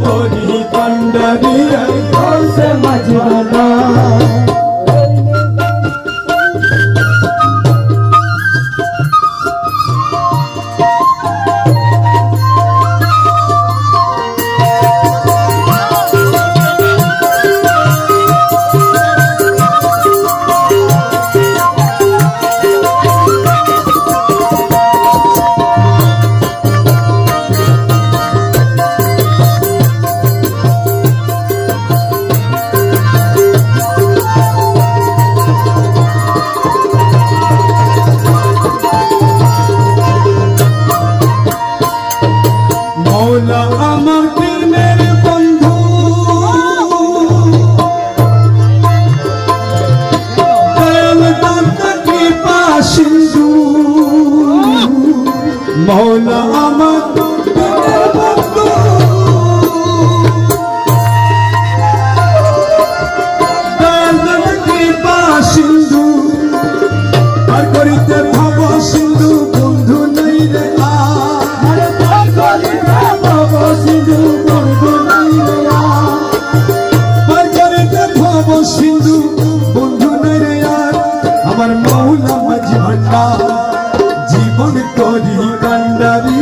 करी कंडारी से मजवाना मौला अमर कृपा सिंधु और करिते भव सिंधु बंधु नहीं रे भव सिंधु बंधु नहीं रे और करिते भव सिंधु बंधु नहीं रे हमार मौला मजभंडा जीवन करी कंडारी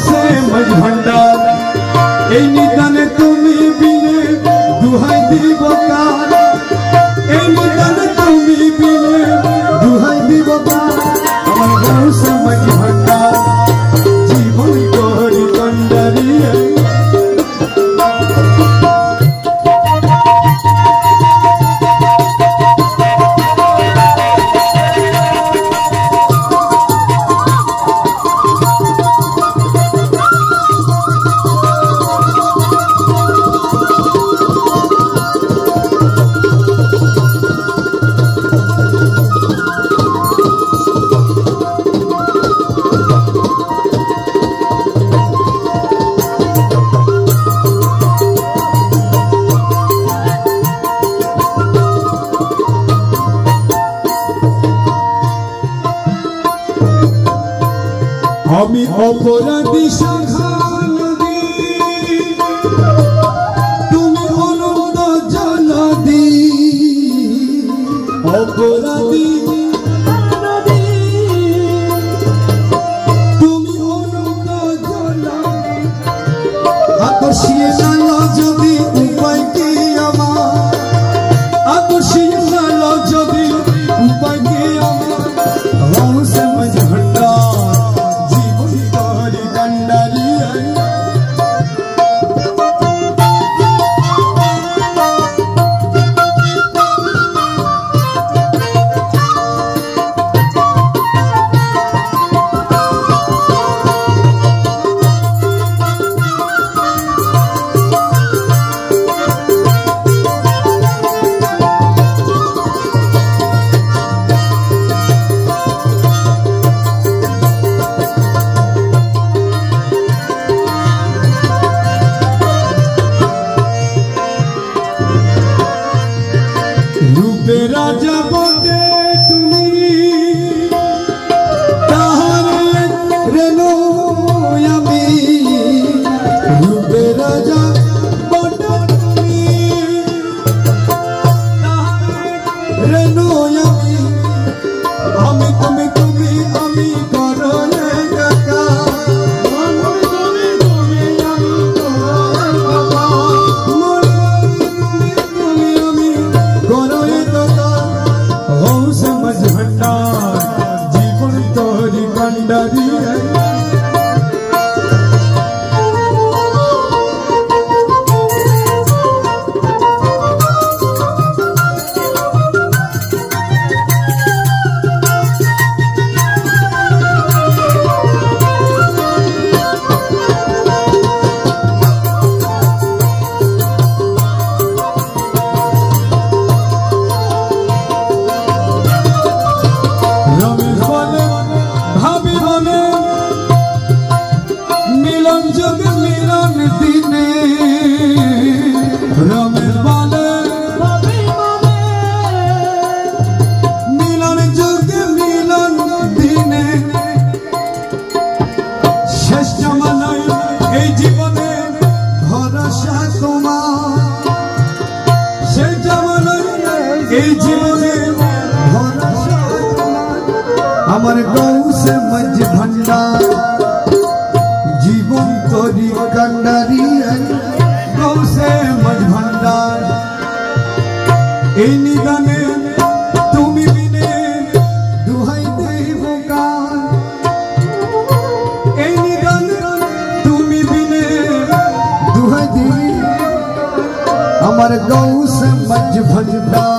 से मजभंडार ए निदाने तुमी बिने दुहाई दीब कार ए निदाने तुमी बिने दुहाई दीब कार हमार से मजभंडार जीवन करी कंडारी আমি অপরাধী সাধী তুমি অনন্ত জলদি অপরাধী তুমি অনন্ত জলদি আকর্ষিয়ে গেল যদি উপায় কি আমার আকর্ষিয়ে গেল যদি উপায় কি আমার সমঝ ভণ্ডার कंडारी আমার গৌ সে মজ ভণ্ডার জীবন তরি কান্ডারি গৌ সে মজ ভণ্ডার এই নিদানে তুমি বিনে দুহাই দেব গান এই নিদানে তুমি বিনে দুহাই দেব আমার গৌ সে মজ ভণ্ডার